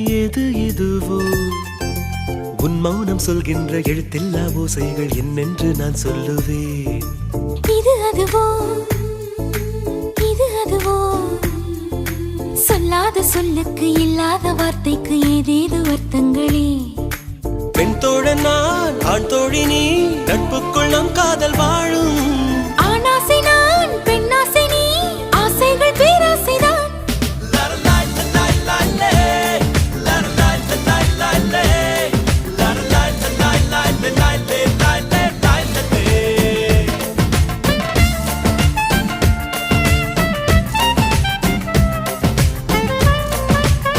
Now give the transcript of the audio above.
எது இதுவோ உன் மௌனம் சொல்கின்ற எழுத்தில்லா ஓசைகள் என்னென்று நான் சொல்லுவேன். இது அதுவோ இது அதுவோ சொல்லாத சொல்லுக்கு இல்லாத வார்த்தைக்கு ஏதேது அர்த்தங்களே. பெண் தோழன் நான், ஆண் தோழி நீ, நட்புக்குள் நம் காதல் வாழும்.